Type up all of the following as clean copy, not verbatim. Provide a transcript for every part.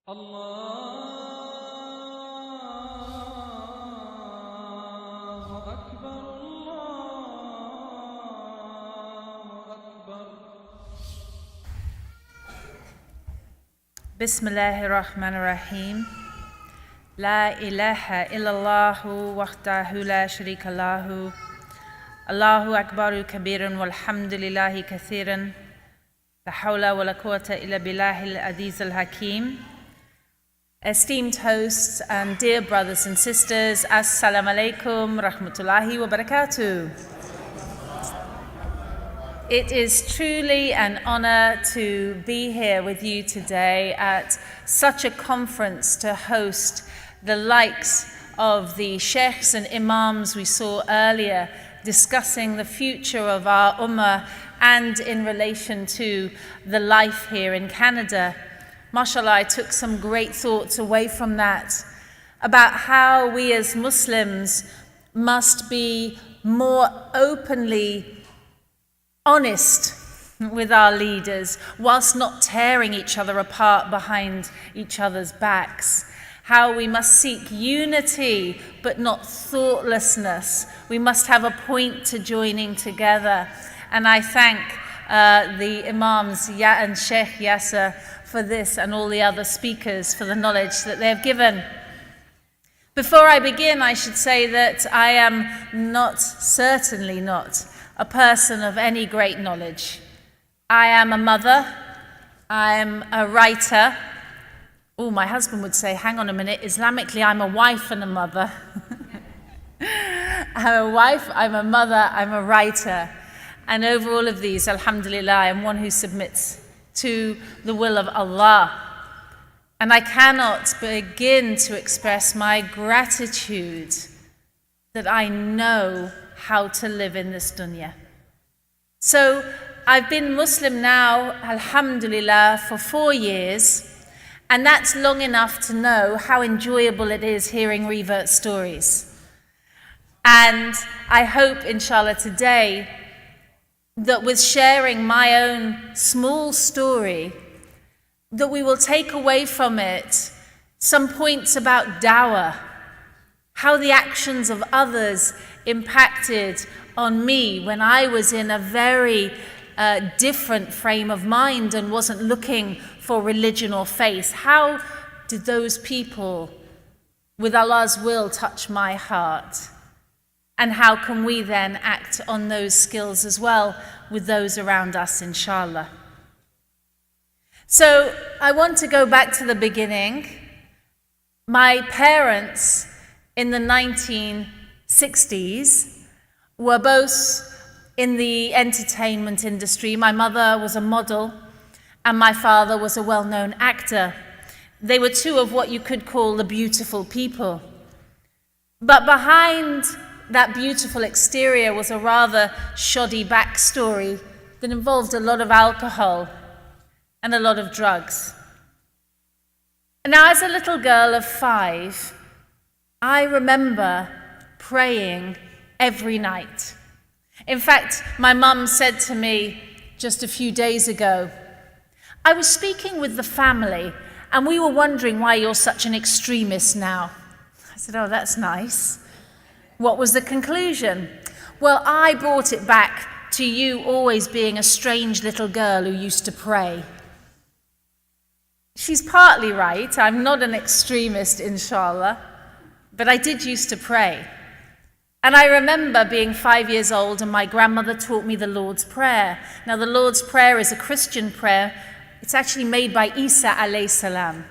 الله أكبر الله أكبر. بسم الله الرحمن الرحيم. لا إله إلا الله وحده لا شريك له. الله أكبر كبيرا والحمد لله كثيرا. لا حول ولا قوة إلا بالله العزيز الحكيم. Esteemed hosts and dear brothers and sisters, Assalamu alaikum rahmatullahi wa barakatuh. It is truly an honor to be here with you today at such a conference to host the likes of the sheikhs and imams we saw earlier discussing the future of our ummah and in relation to the life here in Canada. MashaAllah, I took some great thoughts away from that about how we as Muslims must be more openly honest with our leaders whilst not tearing each other apart behind each other's backs. How we must seek unity but not thoughtlessness. We must have a point to joining together. And I thank the Imams and Sheikh Yasser for this and all the other speakers for the knowledge that they have given. Before I begin, I should say that I am certainly not, a person of any great knowledge. I am a mother, I am a writer. Oh, my husband would say, hang on a minute, Islamically I'm a wife and a mother. I'm a wife, I'm a mother, I'm a writer. And over all of these, alhamdulillah, I am one who submits to the will of Allah. And I cannot begin to express my gratitude that I know how to live in this dunya. So I've been Muslim now, alhamdulillah, for 4 years, and that's long enough to know how enjoyable it is hearing revert stories. And I hope, inshallah, today, that with sharing my own small story, that we will take away from it some points about dawah, how the actions of others impacted on me when I was in a very different frame of mind and wasn't looking for religion or faith. How did those people, with Allah's will, touch my heart? And how can we then act on those skills as well with those around us, inshallah? So I want to go back to the beginning. My parents in the 1960s were both in the entertainment industry. My mother was a model and my father was a well-known actor. They were two of what you could call the beautiful people. But behind that beautiful exterior was a rather shoddy backstory that involved a lot of alcohol and a lot of drugs. Now, as a little girl of 5, I remember praying every night. In fact, my mum said to me just a few days ago, I was speaking with the family and we were wondering why you're such an extremist now. I said, oh, that's nice. What was the conclusion? Well, I brought it back to you always being a strange little girl who used to pray. She's partly right. I'm not an extremist, inshallah, but I did used to pray. And I remember being 5 years old and my grandmother taught me the Lord's Prayer. Now, the Lord's Prayer is a Christian prayer. It's actually made by Isa alayhi salam,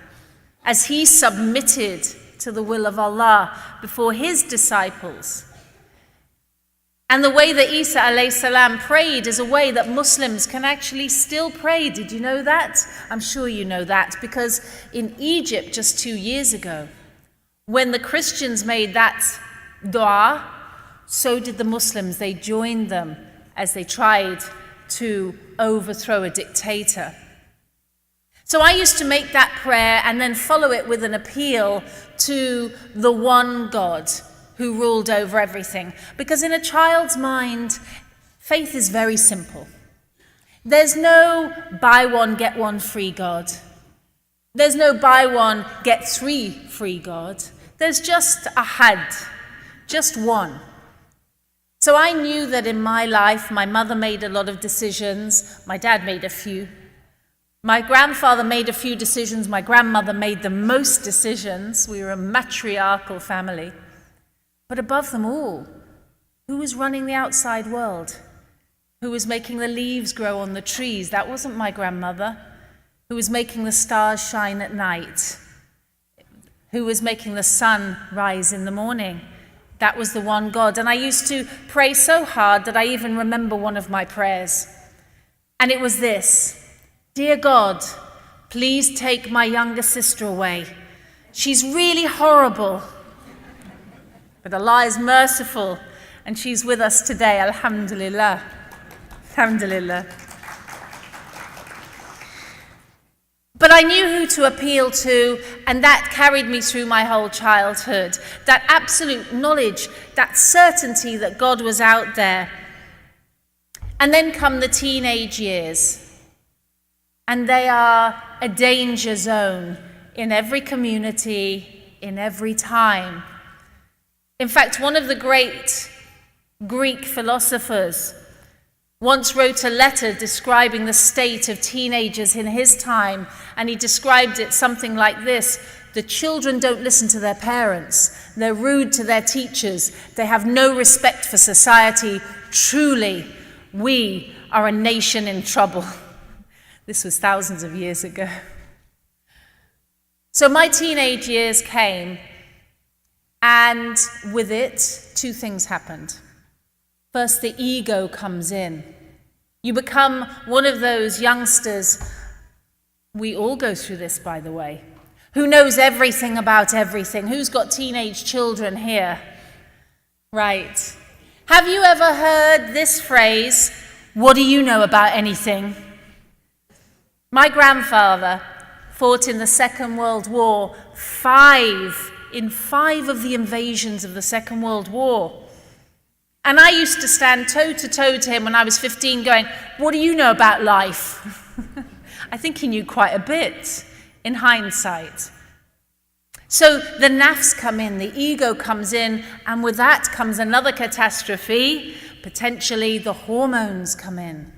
as he submitted to the will of Allah before his disciples. And the way that Isa alayhi salam prayed is a way that Muslims can actually still pray. Did you know that? I'm sure you know that, because in Egypt just 2 years ago, when the Christians made that dua, so did the Muslims. They joined them as they tried to overthrow a dictator. So I used to make that prayer and then follow it with an appeal to the one God who ruled over everything. Because in a child's mind, faith is very simple. There's no buy one, get one free God. There's no buy one, get three free God. There's just a had, just one. So I knew that in my life, my mother made a lot of decisions. My dad made a few. My grandfather made a few decisions. My grandmother made the most decisions. We were a matriarchal family. But above them all, who was running the outside world? Who was making the leaves grow on the trees? That wasn't my grandmother. Who was making the stars shine at night? Who was making the sun rise in the morning? That was the one God. And I used to pray so hard that I even remember one of my prayers. And it was this: Dear God, please take my younger sister away. She's really horrible. But Allah is merciful, and she's with us today, alhamdulillah. Alhamdulillah. But I knew who to appeal to, and that carried me through my whole childhood. That absolute knowledge, that certainty that God was out there. And then come the teenage years. And they are a danger zone in every community, in every time. In fact, one of the great Greek philosophers once wrote a letter describing the state of teenagers in his time, and he described it something like this: the children don't listen to their parents, they're rude to their teachers, they have no respect for society. Truly, we are a nation in trouble. This was thousands of years ago. So my teenage years came, and with it, two things happened. First, the ego comes in. You become one of those youngsters, we all go through this, by the way, who knows everything about everything. Who's got teenage children here? Right. Have you ever heard this phrase, what do you know about anything? My grandfather fought in the Second World War, in five of the invasions of the Second World War. And I used to stand toe to toe to him when I was 15 going, what do you know about life? I think he knew quite a bit in hindsight. So the naffs come in, the ego comes in, and with that comes another catastrophe. Potentially the hormones come in.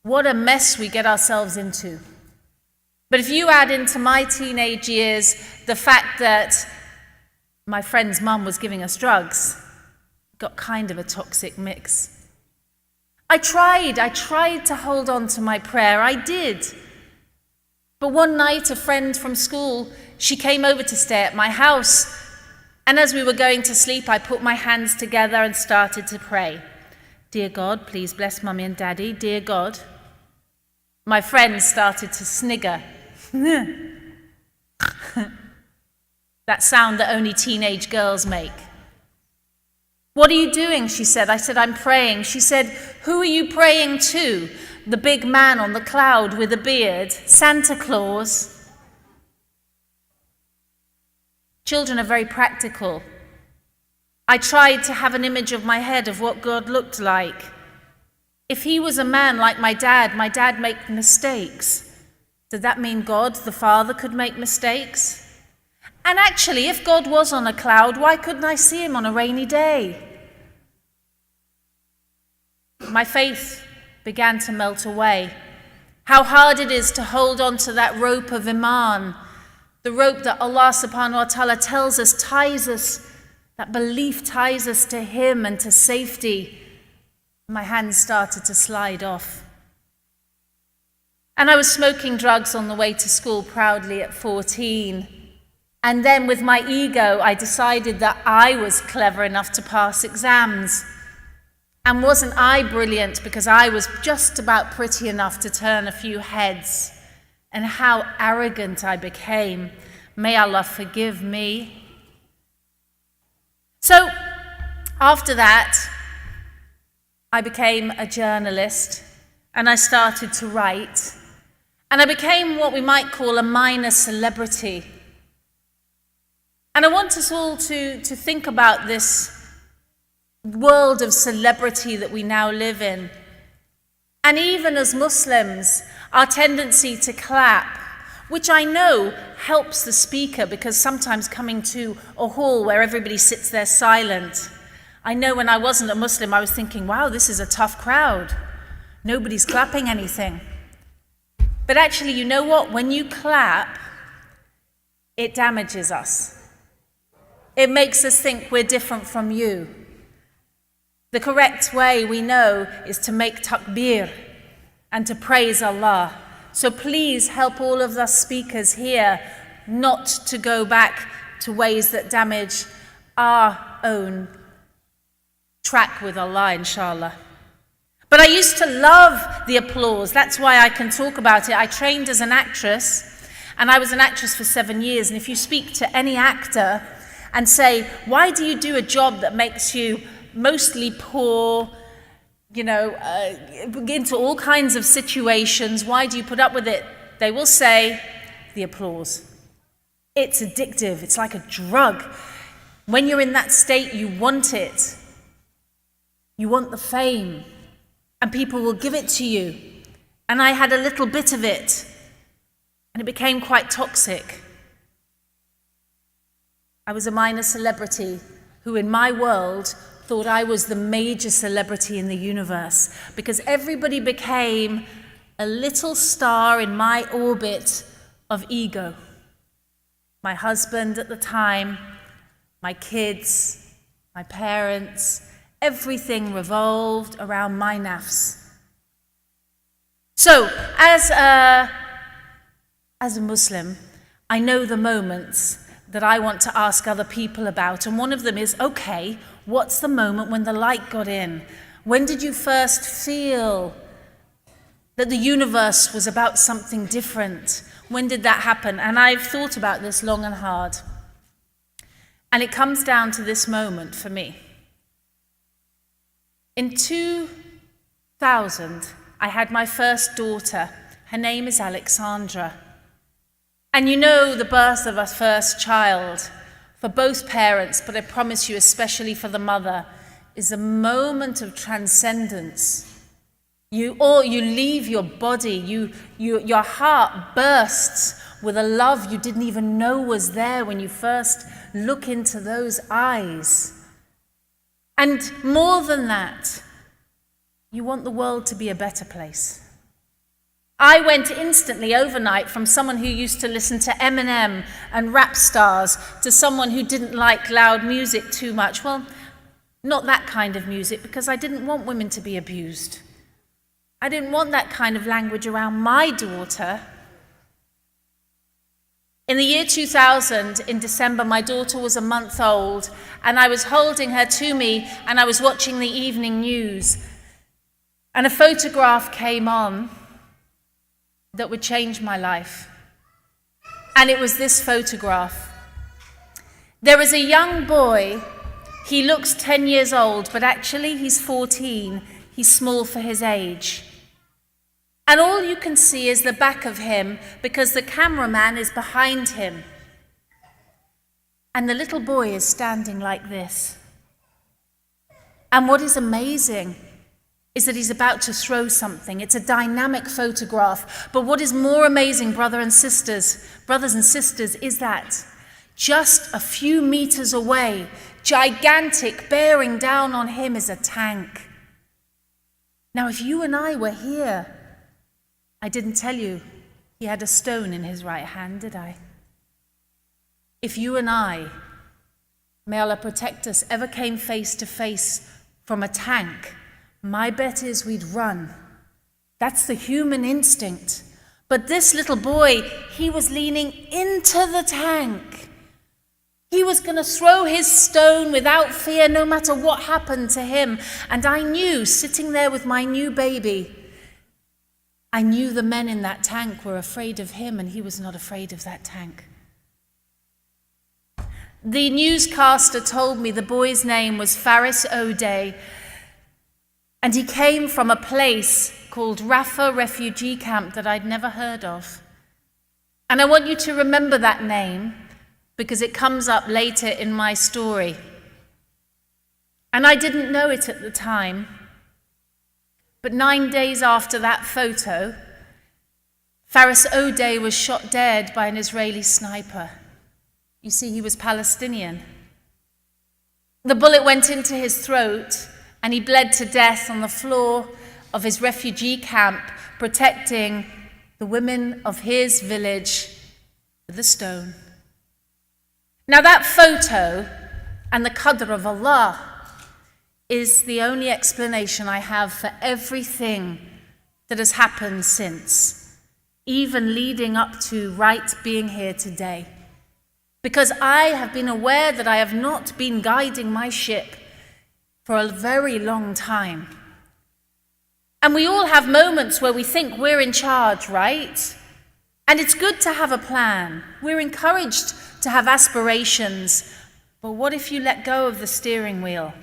What a mess we get ourselves into. But if you add into my teenage years the fact that my friend's mum was giving us drugs, got kind of a toxic mix. I tried to hold on to my prayer, I did. But one night a friend from school, she came over to stay at my house, and as we were going to sleep, I put my hands together and started to pray. Dear God, please bless Mummy and Daddy, dear God. My friend started to snigger. That sound that only teenage girls make. What are you doing? She said. I said, I'm praying. She said, who are you praying to? The big man on the cloud with a beard, Santa Claus. Children are very practical. I tried to have an image of my head of what God looked like. If he was a man like my dad made mistakes. Did that mean God, the Father, could make mistakes? And actually, if God was on a cloud, why couldn't I see him on a rainy day? My faith began to melt away. How hard it is to hold on to that rope of Iman, the rope that Allah subhanahu wa ta'ala tells us ties us, that belief ties us to him and to safety. My hands started to slide off. And I was smoking drugs on the way to school proudly at 14. And then with my ego, I decided that I was clever enough to pass exams. And wasn't I brilliant because I was just about pretty enough to turn a few heads? And how arrogant I became. May Allah forgive me. So, after that, I became a journalist and I started to write. And I became what we might call a minor celebrity. And I want us all to think about this world of celebrity that we now live in. And even as Muslims, our tendency to clap, which I know helps the speaker, because sometimes coming to a hall where everybody sits there silent, I know when I wasn't a Muslim, I was thinking, wow, this is a tough crowd. Nobody's clapping anything. But actually, you know what? When you clap, it damages us. It makes us think we're different from you. The correct way, we know, is to make takbir and to praise Allah. So please help all of us speakers here not to go back to ways that damage our own track with Allah, inshallah. But I used to love the applause. That's why I can talk about it. I trained as an actress, and I was an actress for 7 years. And if you speak to any actor and say, why do you do a job that makes you mostly poor, into all kinds of situations, why do you put up with it? They will say, the applause. It's addictive. It's like a drug. When you're in that state, you want it. You want the fame. And people will give it to you. And I had a little bit of it. And it became quite toxic. I was a minor celebrity who, in my world, thought I was the major celebrity in the universe, because everybody became a little star in my orbit of ego. My husband at the time, my kids, my parents, everything revolved around my nafs. So, as a Muslim, I know the moments that I want to ask other people about, and one of them is, okay, what's the moment when the light got in? When did you first feel that the universe was about something different? When did that happen? And I've thought about this long and hard. And it comes down to this moment for me. In 2000, I had my first daughter. Her name is Alexandra. And you know, the birth of a first child, for both parents, but I promise you, especially for the mother, is a moment of transcendence. You leave your body, your heart bursts with a love you didn't even know was there when you first look into those eyes. And more than that, you want the world to be a better place. I went instantly overnight from someone who used to listen to Eminem and rap stars to someone who didn't like loud music too much. Well, not that kind of music, because I didn't want women to be abused. I didn't want that kind of language around my daughter. In the year 2000, in December, my daughter was a month old, and I was holding her to me, and I was watching the evening news, and a photograph came on that would change my life. And it was this photograph. There is a young boy. He looks 10 years old, but actually he's 14. He's small for his age. And all you can see is the back of him, because the cameraman is behind him. And the little boy is standing like this. And what is amazing is that he's about to throw something. It's a dynamic photograph. But what is more amazing, brothers and sisters, is that just a few meters away, gigantic, bearing down on him, is a tank. Now, if you and I were here, I didn't tell you he had a stone in his right hand, did I? If you and I, may Allah protect us, ever came face to face from a tank, my bet is we'd run. That's the human instinct. But this little boy, he was leaning into the tank. He was going to throw his stone without fear, no matter what happened to him. And I knew, sitting there with my new baby, I knew the men in that tank were afraid of him, and he was not afraid of that tank. The newscaster told me the boy's name was Faris O'Day, and he came from a place called Rafah refugee camp that I'd never heard of. And I want you to remember that name, because it comes up later in my story. And I didn't know it at the time, but 9 days after that photo, Faris O'Day was shot dead by an Israeli sniper. You see, he was Palestinian. The bullet went into his throat and he bled to death on the floor of his refugee camp, protecting the women of his village with a stone. Now that photo and the qadr of Allah is the only explanation I have for everything that has happened since, even leading up to right being here today. Because I have been aware that I have not been guiding my ship for a very long time. And we all have moments where we think we're in charge, right? And it's good to have a plan. We're encouraged to have aspirations. But what if you let go of the steering wheel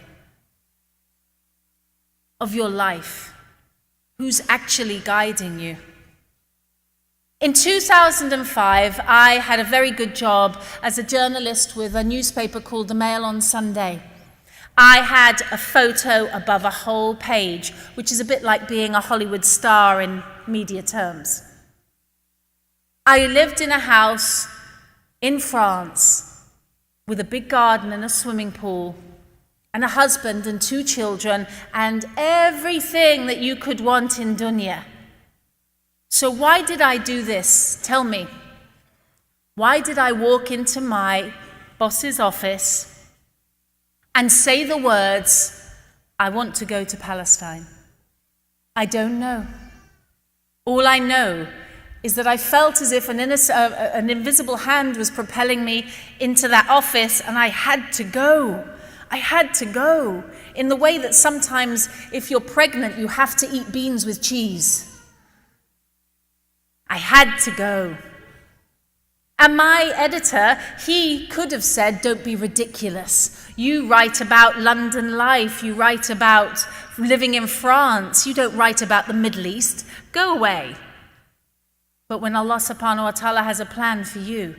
of your life? Who's actually guiding you? In 2005, I had a very good job as a journalist with a newspaper called The Mail on Sunday. I had a photo above a whole page, which is a bit like being a Hollywood star in media terms. I lived in a house in France with a big garden and a swimming pool and a husband and 2 children and everything that you could want in dunya. So why did I do this? Tell me. Why did I walk into my boss's office and say the words, I want to go to Palestine? I don't know. All I know is that I felt as if an invisible hand was propelling me into that office, and I had to go. I had to go. In the way that sometimes if you're pregnant, you have to eat beans with cheese. I had to go. And my editor, he could have said, don't be ridiculous. You write about London life. You write about living in France. You don't write about the Middle East. Go away. But when Allah subhanahu wa ta'ala has a plan for you,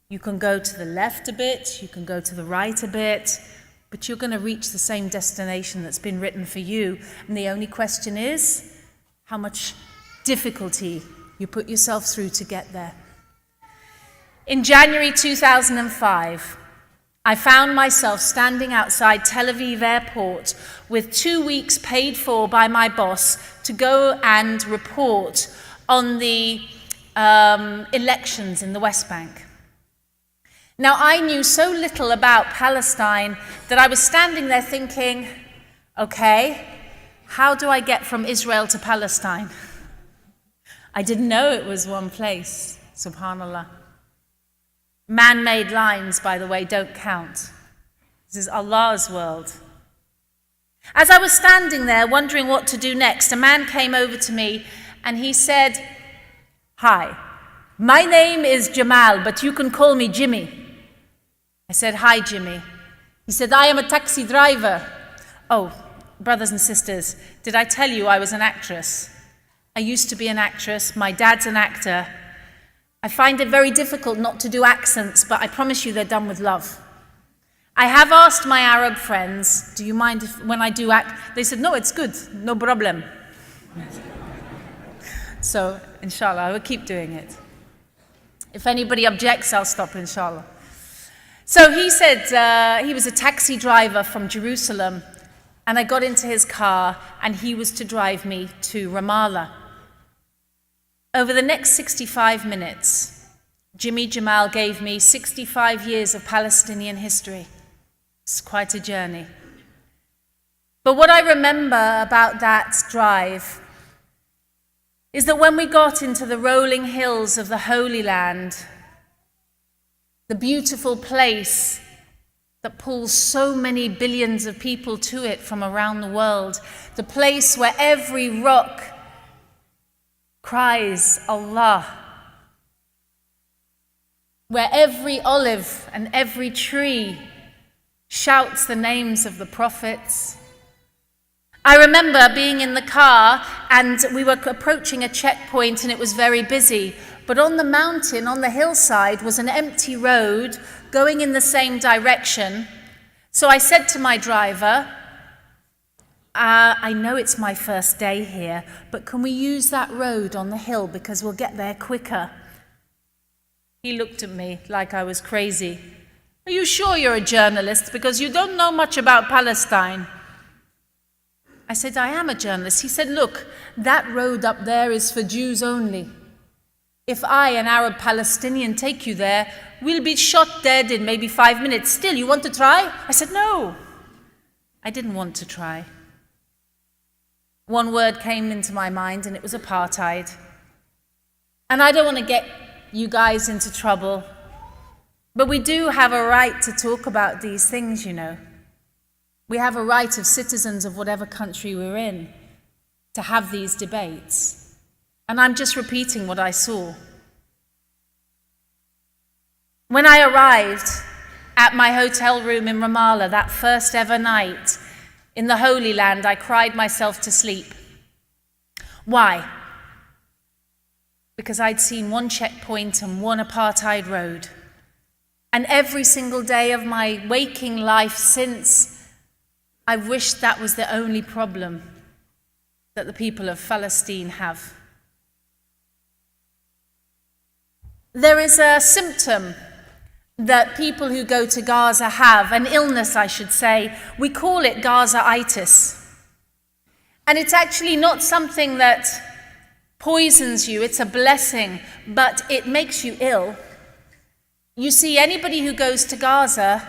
you can go to the left a bit, you can go to the right a bit, but you're going to reach the same destination that's been written for you. And the only question is how much difficulty you put yourself through to get there. In January 2005, I found myself standing outside Tel Aviv airport with 2 weeks paid for by my boss to go and report on the elections in the West Bank. Now, I knew so little about Palestine that I was standing there thinking, okay, how do I get from Israel to Palestine? I didn't know it was one place, subhanallah. Man-made lines, by the way, don't count. This is Allah's world. As I was standing there wondering what to do next, a man came over to me and he said, hi, my name is Jamal, but you can call me Jimmy. I said, hi, Jimmy. He said, I am a taxi driver. Oh, brothers and sisters, did I tell you I was an actress? I used to be an actress. My dad's an actor. I find it very difficult not to do accents, but I promise you they're done with love. I have asked my Arab friends, do you mind if, when I do act? They said, no, it's good, no problem. So, inshallah, I will keep doing it. If anybody objects, I'll stop, inshallah. So he said he was a taxi driver from Jerusalem, and I got into his car, and he was to drive me to Ramallah. Over the next 65 minutes, Jimmy Jamal gave me 65 years of Palestinian history. It's quite a journey. But what I remember about that drive is that when we got into the rolling hills of the Holy Land, the beautiful place that pulls so many billions of people to it from around the world, the place where every rock cries Allah, where every olive and every tree shouts the names of the prophets. I remember being in the car and we were approaching a checkpoint and it was very busy. But on the mountain, on the hillside, was an empty road going in the same direction. So I said to my driver, I know it's my first day here, but can we use that road on the hill because we'll get there quicker? He looked at me like I was crazy. Are you sure you're a journalist? Because you don't know much about Palestine. I said, I am a journalist. He said, look, that road up there is for Jews only. If I, an Arab Palestinian, take you there, we'll be shot dead in maybe 5 minutes. Still, you want to try? I said, no. I didn't want to try. One word came into my mind, and it was apartheid. And I don't want to get you guys into trouble, but we do have a right to talk about these things, you know. We have a right of citizens of whatever country we're in to have these debates. And I'm just repeating what I saw. When I arrived at my hotel room in Ramallah that first ever night in the Holy Land, I cried myself to sleep. Why? Because I'd seen one checkpoint and one apartheid road. And every single day of my waking life since, I wished that was the only problem that the people of Palestine have. There is a symptom that people who go to Gaza have, an illness I should say. We call it Gaza-itis. And it's actually not something that poisons you, it's a blessing, but it makes you ill. You see, anybody who goes to Gaza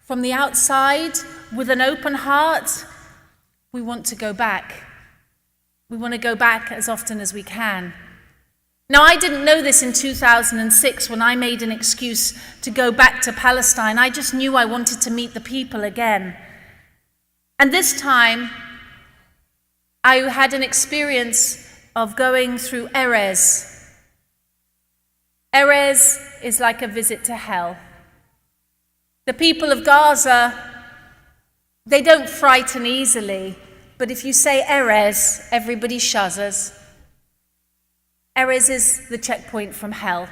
from the outside with an open heart, we want to go back. We want to go back as often as we can. Now, I didn't know this in 2006 when I made an excuse to go back to Palestine. I just knew I wanted to meet the people again. And this time, I had an experience of going through Erez. Erez is like a visit to hell. The people of Gaza, they don't frighten easily, but if you say Erez, everybody shudders. Erez is the checkpoint from hell,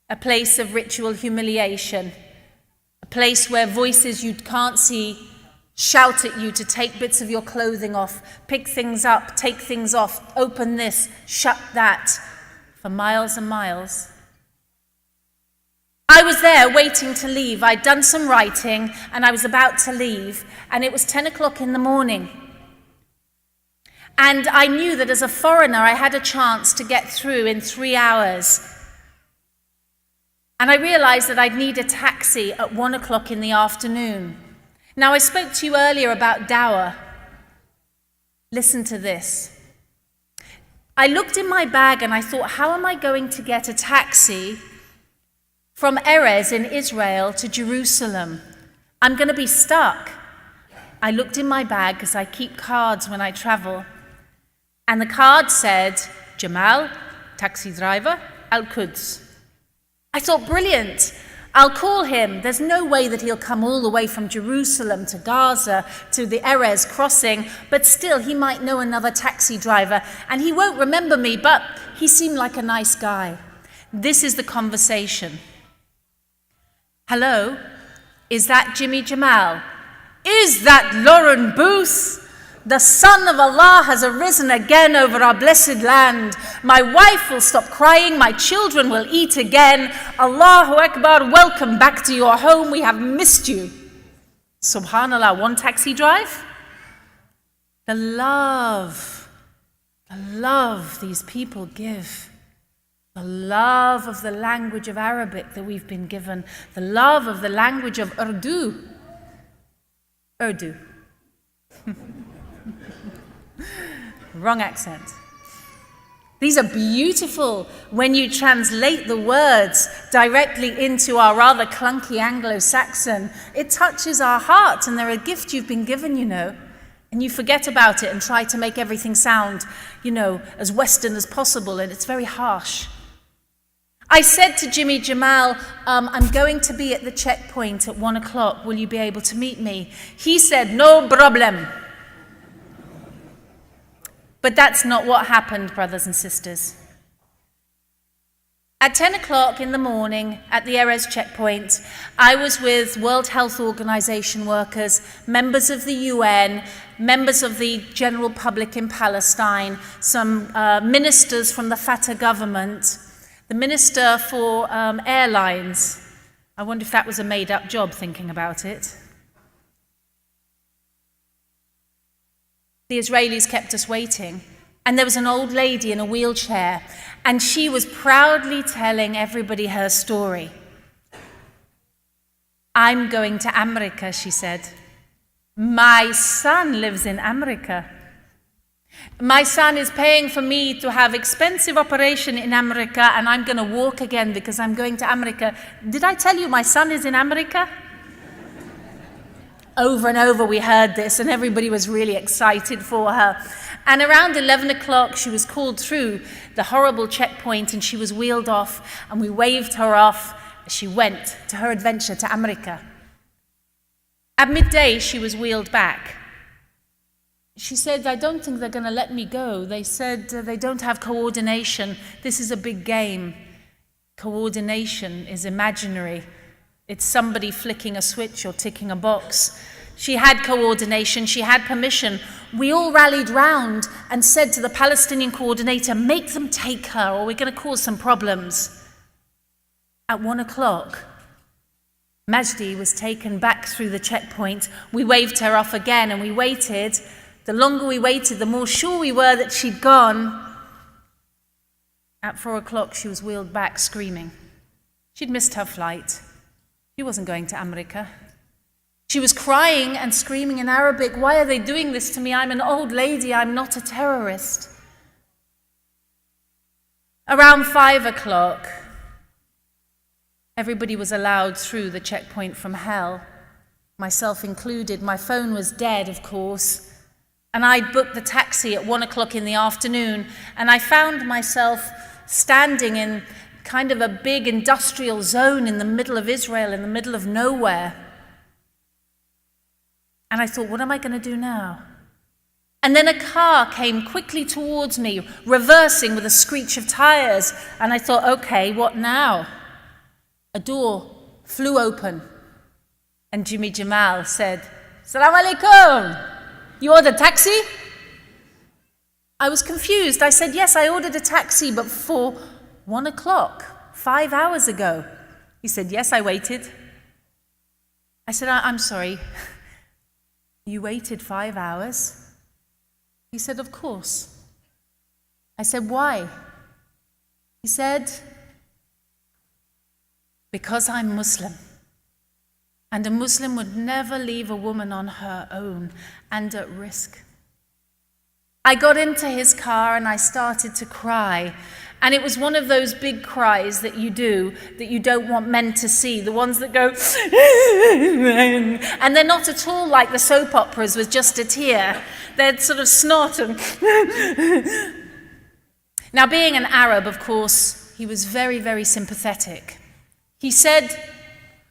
a place of ritual humiliation, a place where voices you can't see shout at you to take bits of your clothing off, pick things up, take things off, open this, shut that, for miles and miles. I was there waiting to leave. I'd done some writing and I was about to leave, and it was 10 o'clock in the morning. And I knew that as a foreigner, I had a chance to get through in 3 hours. And I realized that I'd need a taxi at 1 o'clock in the afternoon. Now, I spoke to you earlier about dawah. Listen to this. I looked in my bag and I thought, how am I going to get a taxi from Erez in Israel to Jerusalem? I'm going to be stuck. I looked in my bag because I keep cards when I travel. And the card said, Jamal, taxi driver, Al-Quds. I thought, brilliant. I'll call him. There's no way that he'll come all the way from Jerusalem to Gaza to the Erez crossing, but still he might know another taxi driver, and he won't remember me, but he seemed like a nice guy. This is the conversation. Hello, is that Jimmy Jamal? Is that Lauren Booth? The Son of Allah has arisen again over our blessed land. My wife will stop crying. My children will eat again. Allahu Akbar, welcome back to your home. We have missed you. Subhanallah, one taxi drive? The love these people give. The love of the language of Arabic that we've been given. The love of the language of Urdu. Urdu. Wrong accent. These are beautiful when you translate the words directly into our rather clunky Anglo-Saxon. It touches our heart, and they're a gift you've been given, you know. And you forget about it and try to make everything sound, you know, as Western as possible, and it's very harsh. I said to Jimmy Jamal, I'm going to be at the checkpoint at 1 o'clock. Will you be able to meet me? He said, no problem. But that's not what happened, brothers and sisters. At 10 o'clock in the morning at the Erez checkpoint, I was with World Health Organization workers, members of the UN, members of the general public in Palestine, some ministers from the Fatah government, the minister for airlines. I wonder if that was a made-up job, thinking about it. The Israelis kept us waiting. And there was an old lady in a wheelchair, and she was proudly telling everybody her story. I'm going to America, she said. My son lives in America. My son is paying for me to have expensive operation in America, and I'm going to walk again because I'm going to America. Did I tell you my son is in America? Over and over we heard this, and everybody was really excited for her. And around 11 o'clock, she was called through the horrible checkpoint, and she was wheeled off, and we waved her off as she went to her adventure to America. At midday, she was wheeled back. She said, I don't think they're going to let me go. They said they don't have coordination. This is a big game. Coordination is imaginary. It's somebody flicking a switch or ticking a box. She had coordination, she had permission. We all rallied round and said to the Palestinian coordinator, make them take her or we're going to cause some problems. At 1 o'clock, Majdi was taken back through the checkpoint. We waved her off again and we waited. The longer we waited, the more sure we were that she'd gone. At 4 o'clock, she was wheeled back screaming. She'd missed her flight. She wasn't going to America. She was crying and screaming in Arabic, why are they doing this to me? I'm an old lady, I'm not a terrorist. Around 5 o'clock, everybody was allowed through the checkpoint from hell, myself included. My phone was dead, of course, and I'd booked the taxi at 1 o'clock in the afternoon, and I found myself standing in kind of a big industrial zone in the middle of Israel, in the middle of nowhere. And I thought, what am I going to do now? And then a car came quickly towards me, reversing with a screech of tires. And I thought, okay, what now? A door flew open. And Jimmy Jamal said, Salaam alaikum. You ordered a taxi? I was confused. I said, yes, I ordered a taxi, but for 1 o'clock, 5 hours ago. He said, yes, I waited. I said, I'm sorry. You waited 5 hours? He said, of course. I said, why? He said, because I'm Muslim. And a Muslim would never leave a woman on her own and at risk. I got into his car and I started to cry. And it was one of those big cries that you do that you don't want men to see, the ones that go, and they're not at all like the soap operas with just a tear. They're sort of snot and... Now, being an Arab, of course, he was very, very sympathetic. He said,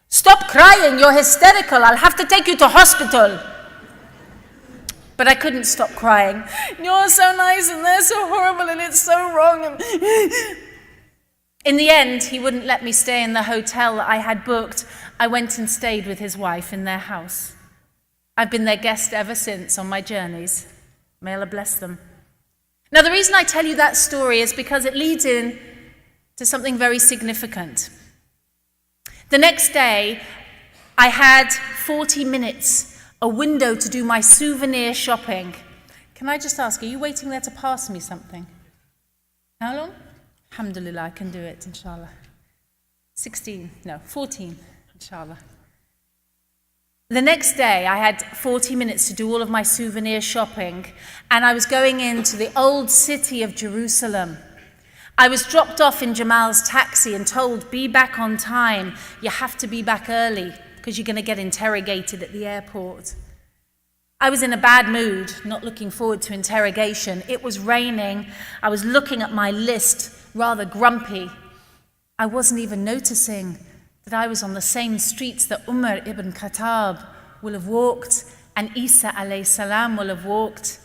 stop crying, you're hysterical, I'll have to take you to hospital. But I couldn't stop crying. You're so nice and they're so horrible and it's so wrong. In the end, he wouldn't let me stay in the hotel that I had booked. I went and stayed with his wife in their house. I've been their guest ever since on my journeys. May Allah bless them. Now, the reason I tell you that story is because it leads in to something very significant. The next day, I had 40 minutes, a window to do my souvenir shopping. Can I just ask, are you waiting there to pass me something? How long? Alhamdulillah, I can do it, inshallah. 14, inshallah. The next day, I had 40 minutes to do all of my souvenir shopping, and I was going into the old city of Jerusalem. I was dropped off in Jamal's taxi and told, be back on time. You have to be back early, because you're going to get interrogated at the airport. I was in a bad mood, not looking forward to interrogation. It was raining. I was looking at my list, rather grumpy. I wasn't even noticing that I was on the same streets that Umar ibn Khattab will have walked and Isa alayhi salam will have walked.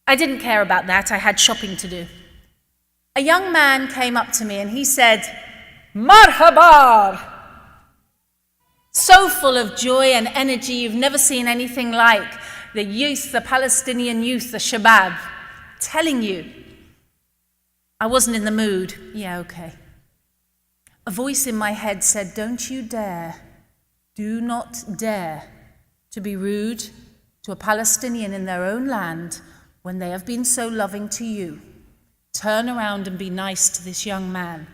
I didn't care about that. I had shopping to do. A young man came up to me and he said, Marhabar! So full of joy and energy, you've never seen anything like. The youth, the Palestinian youth, the Shabab, telling you. I wasn't in the mood. Yeah, okay. A voice in my head said, don't you dare, do not dare to be rude to a Palestinian in their own land when they have been so loving to you. Turn around and be nice to this young man.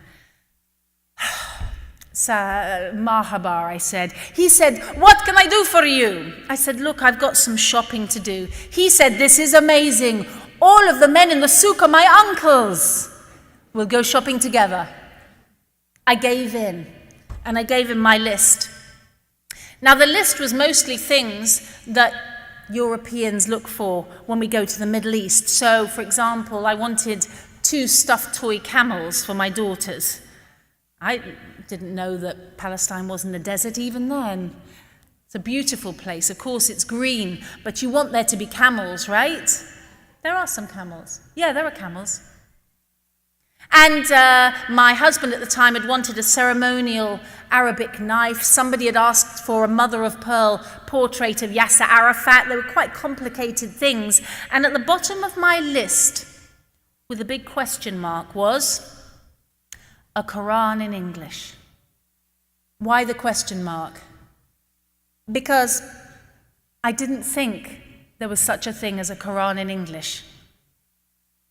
Marhaba, I said. He said, what can I do for you? I said, look, I've got some shopping to do. He said, this is amazing. All of the men in the souk are my uncles. We'll go shopping together. I gave in, and I gave him my list. Now, the list was mostly things that Europeans look for when we go to the Middle East. So, for example, I wanted 2 stuffed toy camels for my daughters. I didn't know that Palestine wasn't a desert even then. It's a beautiful place. Of course, it's green, but you want there to be camels, right? There are some camels. Yeah, there are camels. And my husband at the time had wanted a ceremonial Arabic knife. Somebody had asked for a mother-of-pearl portrait of Yasser Arafat. They were quite complicated things. And at the bottom of my list, with a big question mark, was a Quran in English. Why the question mark? Because I didn't think there was such a thing as a Quran in English.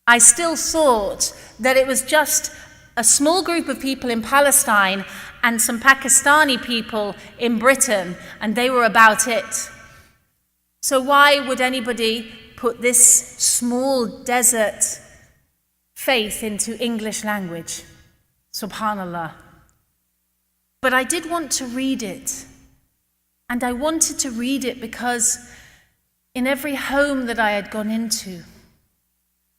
I still thought that it was just a small group of people in Palestine and some Pakistani people in Britain, and they were about it. So why would anybody put this small desert faith into English language? Subhanallah. But I did want to read it. And I wanted to read it because in every home that I had gone into,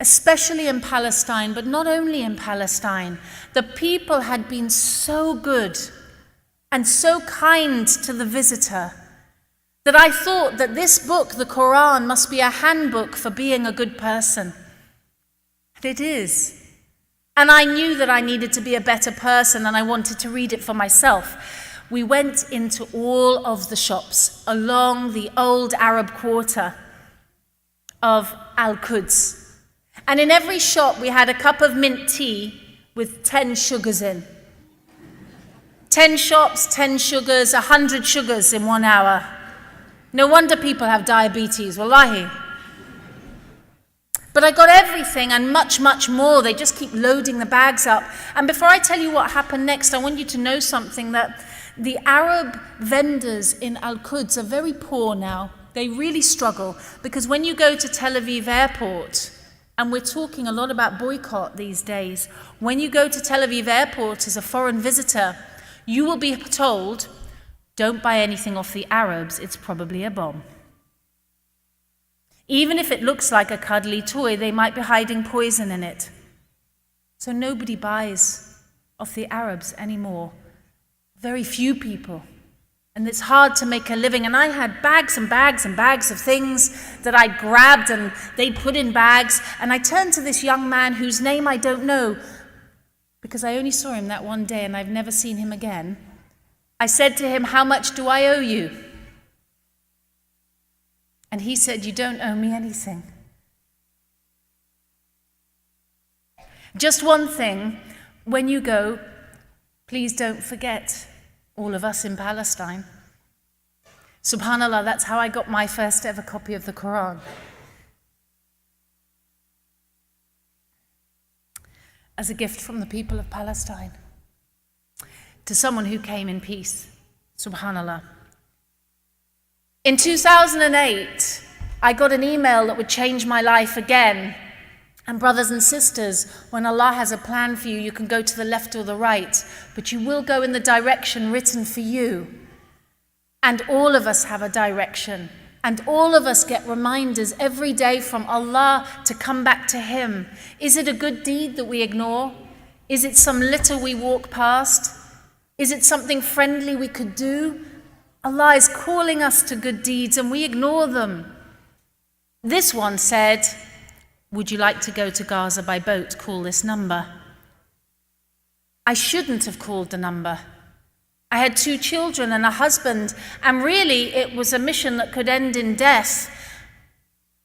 especially in Palestine, but not only in Palestine, the people had been so good and so kind to the visitor that I thought that this book, the Quran, must be a handbook for being a good person. And it is. And I knew that I needed to be a better person, and I wanted to read it for myself. We went into all of the shops along the old Arab quarter of Al-Quds. And in every shop we had a cup of mint tea with 10 sugars in. 10 shops, 10 sugars, 100 sugars in 1 hour. No wonder people have diabetes, wallahi. But I got everything and much, much more. They just keep loading the bags up. And before I tell you what happened next, I want you to know something, that the Arab vendors in Al-Quds are very poor now. They really struggle, because when you go to Tel Aviv airport, and we're talking a lot about boycott these days, when you go to Tel Aviv airport as a foreign visitor, you will be told, don't buy anything off the Arabs, it's probably a bomb. Even if it looks like a cuddly toy, they might be hiding poison in it. So nobody buys off the Arabs anymore. Very few people. And it's hard to make a living. And I had bags and bags and bags of things that I grabbed and they put in bags. And I turned to this young man whose name I don't know, because I only saw him that one day and I've never seen him again. I said to him, how much do I owe you? And he said, you don't owe me anything. Just one thing, when you go, please don't forget all of us in Palestine. Subhanallah, that's how I got my first ever copy of the Quran. As a gift from the people of Palestine to someone who came in peace. Subhanallah. In 2008, I got an email that would change my life again. And brothers and sisters, when Allah has a plan for you, you can go to the left or the right, but you will go in the direction written for you. And all of us have a direction. And all of us get reminders every day from Allah to come back to Him. Is it a good deed that we ignore? Is it some litter we walk past? Is it something friendly we could do? Allah is calling us to good deeds and we ignore them. This one said, would you like to go to Gaza by boat? Call this number. I shouldn't have called the number. I had 2 children and a husband, and really it was a mission that could end in death.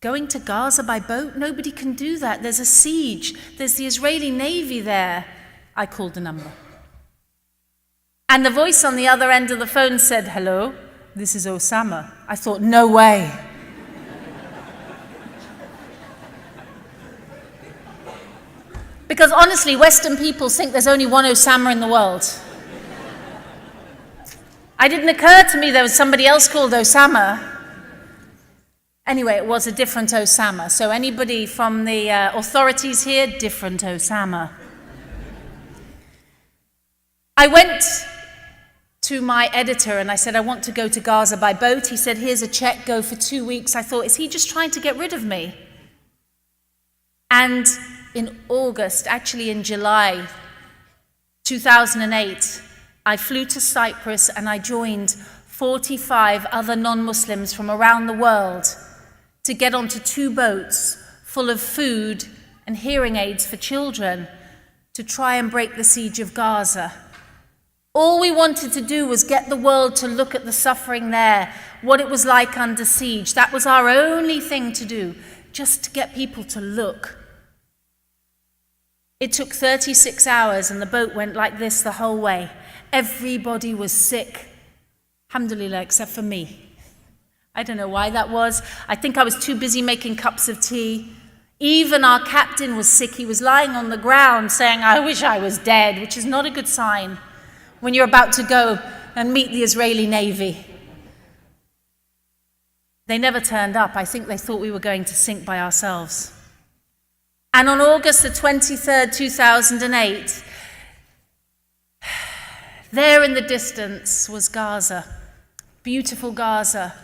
Going to Gaza by boat? Nobody can do that. There's a siege. There's the Israeli Navy there. I called the number. And the voice on the other end of the phone said, "Hello, this is Osama." I thought, no way. Because honestly, Western people think there's only one Osama in the world. It didn't occur to me there was somebody else called Osama. Anyway, it was a different Osama. So anybody from the authorities here, different Osama. I went to my editor and I said, I want to go to Gaza by boat. He said, here's a check, go for 2 weeks. I thought, is he just trying to get rid of me? And in August, actually in July 2008, I flew to Cyprus and I joined 45 other non-Muslims from around the world to get onto 2 boats full of food and hearing aids for children to try and break the siege of Gaza. All we wanted to do was get the world to look at the suffering there, what it was like under siege. That was our only thing to do, just to get people to look. It took 36 hours and the boat went like this the whole way. Everybody was sick, alhamdulillah, except for me. I don't know why that was. I think I was too busy making cups of tea. Even our captain was sick. He was lying on the ground saying, I wish I was dead, which is not a good sign when you're about to go and meet the Israeli Navy. They never turned up. I think they thought we were going to sink by ourselves. And on August the 23rd, 2008, there in the distance was Gaza, beautiful Gaza.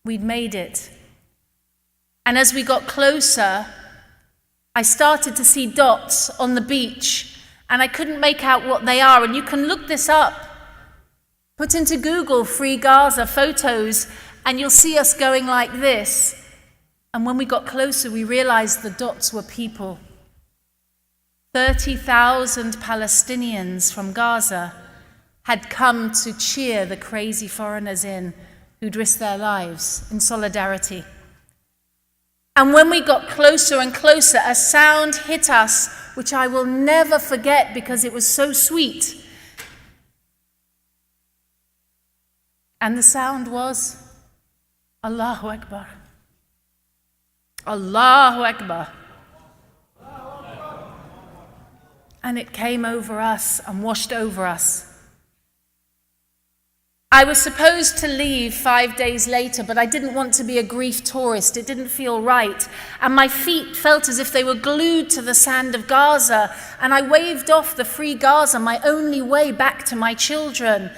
We'd made it. And as we got closer, I started to see dots on the beach, and I couldn't make out what they are. And you can look this up. Put into Google, Free Gaza photos, and you'll see us going like this. And when we got closer, we realized the dots were people. 30,000 Palestinians from Gaza had come to cheer the crazy foreigners in who'd risked their lives in solidarity. And when we got closer and closer, a sound hit us, which I will never forget because it was so sweet. And the sound was, Allahu Akbar. Allahu Akbar. And it came over us and washed over us. I was supposed to leave 5 days later, but I didn't want to be a grief tourist. It didn't feel right. And my feet felt as if they were glued to the sand of Gaza. And I waved off the Free Gaza, my only way back to my children.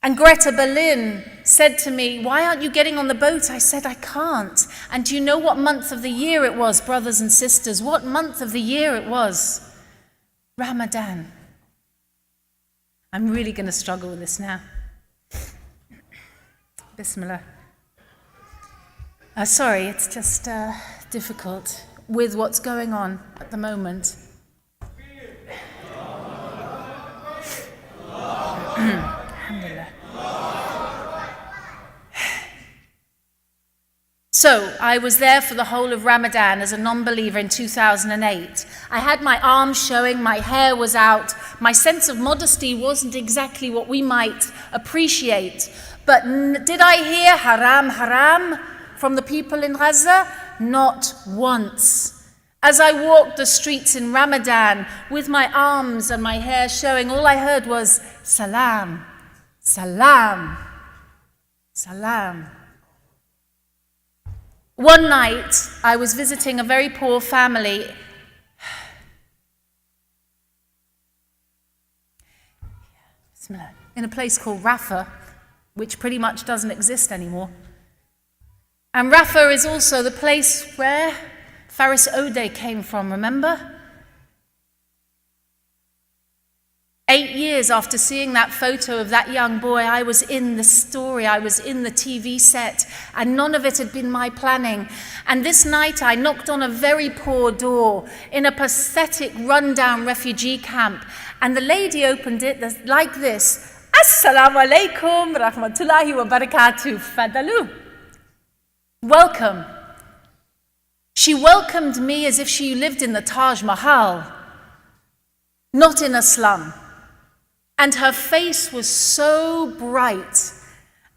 And Greta Berlin said to me, why aren't you getting on the boat? I said, I can't. And do you know what month of the year it was, brothers and sisters? What month of the year it was? Ramadan. I'm really going to struggle with this now. Bismillah. Sorry, it's just difficult with what's going on at the moment. Alhamdulillah. So, I was there for the whole of Ramadan as a non-believer in 2008. I had my arms showing, my hair was out. My sense of modesty wasn't exactly what we might appreciate. But did I hear haram, haram from the people in Gaza? Not once. As I walked the streets in Ramadan with my arms and my hair showing, all I heard was salam, salam, salam. One night, I was visiting a very poor family. In a place called Rafah, which pretty much doesn't exist anymore. And Rafah is also the place where Faris Ode came from, remember? 8 years after seeing that photo of that young boy, I was in the story, I was in the TV set, and none of it had been my planning. And this night I knocked on a very poor door in a pathetic, rundown refugee camp, and the lady opened it like this: Assalamu alaikum rahmatullahi wa barakatuh, fadalu. Welcome. She welcomed me as if she lived in the Taj Mahal, not in a slum. And her face was so bright,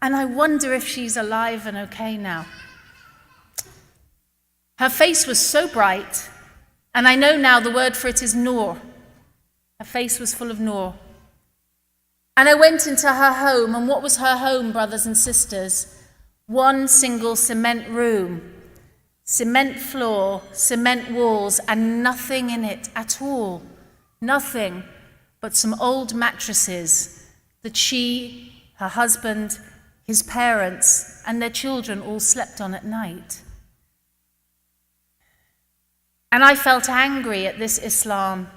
and I wonder if she's alive and okay now. Her face was so bright, and I know now the word for it is nur. Her face was full of nur. And I went into her home, and what was her home, brothers and sisters? One single cement room, cement floor, cement walls, and nothing in it at all. Nothing but some old mattresses that she, her husband, his parents, and their children all slept on at night. And I felt angry at this Islam.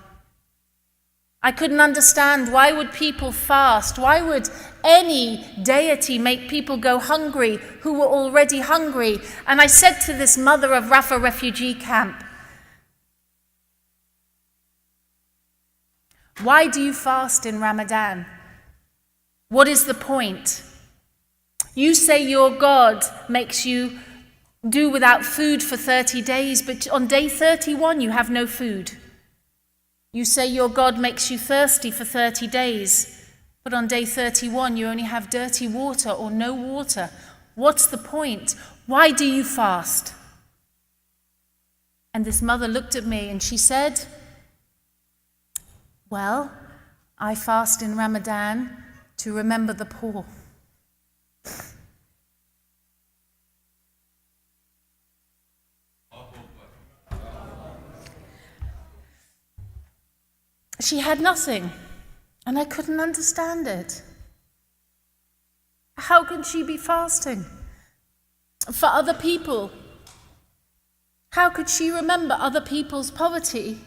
I couldn't understand, why would people fast? Why would any deity make people go hungry who were already hungry? And I said to this mother of Rafah refugee camp, why do you fast in Ramadan? What is the point? You say your God makes you do without food for 30 days, but on day 31 you have no food. You say your God makes you thirsty for 30 days, but on day 31 you only have dirty water or no water. What's the point? Why do you fast? And this mother looked at me and she said, well, I fast in Ramadan to remember the poor. She had nothing, and I couldn't understand it. How can she be fasting for other people? How could she remember other people's poverty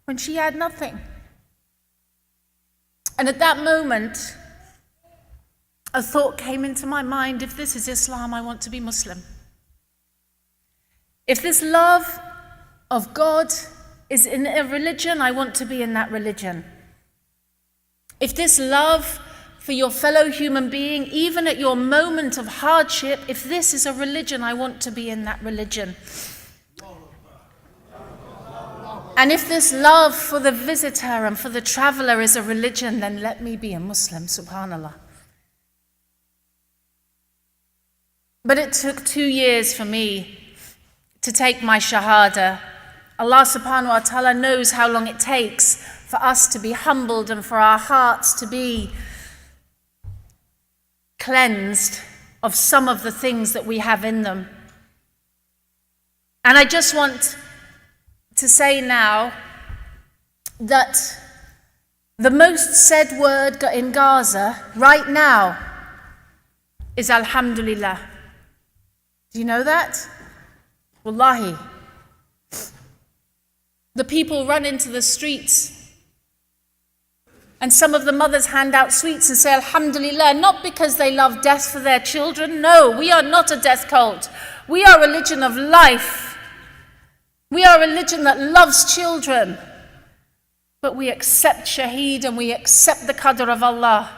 when she had nothing? And at that moment, a thought came into my mind: if this is Islam, I want to be Muslim. If this love of God is in a religion, I want to be in that religion. If this love for your fellow human being, even at your moment of hardship, if this is a religion, I want to be in that religion. And if this love for the visitor and for the traveler is a religion, then let me be a Muslim, subhanallah. But it took 2 years for me to take my shahada. Allah subhanahu wa ta'ala knows how long it takes for us to be humbled and for our hearts to be cleansed of some of the things that we have in them. And I just want to say now that the most said word in Gaza right now is Alhamdulillah. Do you know that? Wallahi. The people run into the streets, and some of the mothers hand out sweets and say Alhamdulillah, not because they love death for their children. No, we are not a death cult. We are a religion of life. We are a religion that loves children, but we accept shaheed and we accept the qadr of Allah.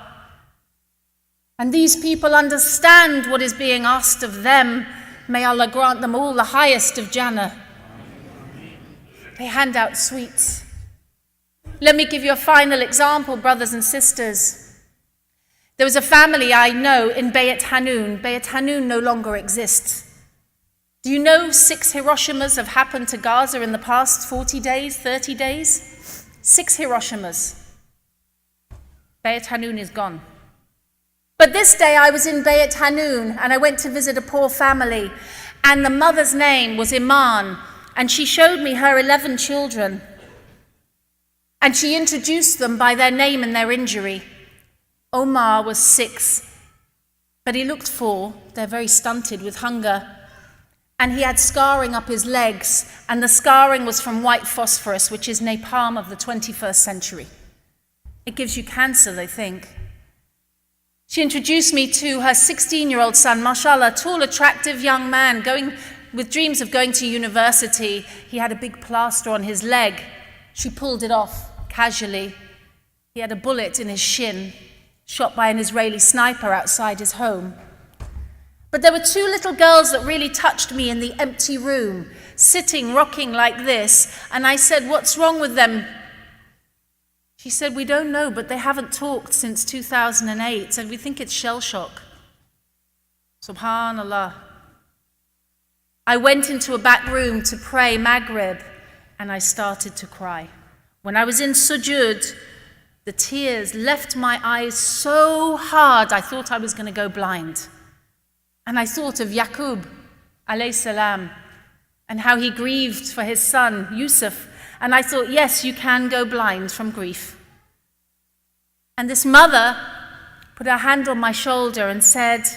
And these people understand what is being asked of them. May Allah grant them all the highest of Jannah. They hand out sweets. Let me give you a final example, brothers and sisters. There was a family I know in Bayt Hanun. Bayt Hanun no longer exists. Do you know 6 Hiroshimas have happened to Gaza in the past 40 days, 30 days? 6 Hiroshimas. Bayt Hanun is gone. But this day I was in Bayt Hanun and I went to visit a poor family, and the mother's name was Iman, and she showed me her 11 children. And she introduced them by their name and their injury. Omar was 6, but he looked 4. They're very stunted with hunger. And he had scarring up his legs, and the scarring was from white phosphorus, which is napalm of the 21st century. It gives you cancer, they think. She introduced me to her 16-year-old son, mashallah, tall, attractive young man, going with dreams of going to university. He had a big plaster on his leg. She pulled it off casually. He had a bullet in his shin, shot by an Israeli sniper outside his home. But there were two little girls that really touched me in the empty room, sitting, rocking like this. And I said, "What's wrong with them?" She said, "We don't know, but they haven't talked since 2008, and we think it's shell shock." Subhanallah. I went into a back room to pray Maghrib, and I started to cry. When I was in sujood, the tears left my eyes so hard, I thought I was going to go blind. And I thought of Yaqub, alayhi salam, and how he grieved for his son, Yusuf. And I thought, yes, you can go blind from grief. And this mother put her hand on my shoulder and said,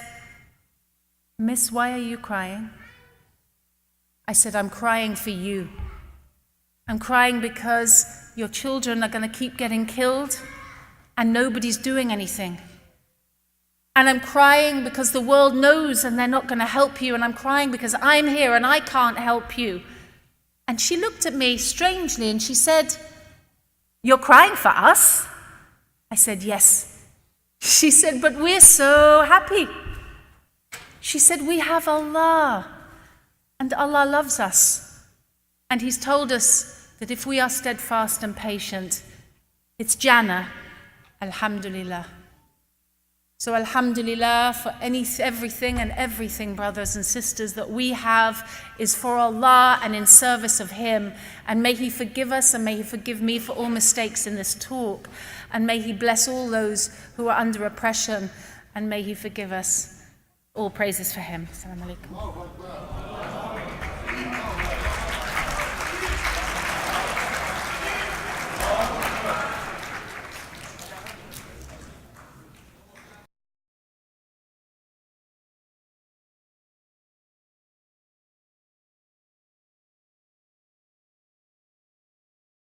"Miss, why are you crying?" I said, "I'm crying for you. I'm crying because your children are going to keep getting killed and nobody's doing anything. And I'm crying because the world knows and they're not going to help you. And I'm crying because I'm here and I can't help you." And she looked at me strangely and she said, "You're crying for us?" I said, "Yes." She said, "But we're so happy." She said, "We have Allah and Allah loves us. And He's told us that if we are steadfast and patient, it's Jannah, alhamdulillah." So alhamdulillah for everything, brothers and sisters, that we have is for Allah and in service of Him. And may He forgive us and may He forgive me for all mistakes in this talk. And may He bless all those who are under oppression. And may He forgive us. All praises for Him. Assalamu alaikum.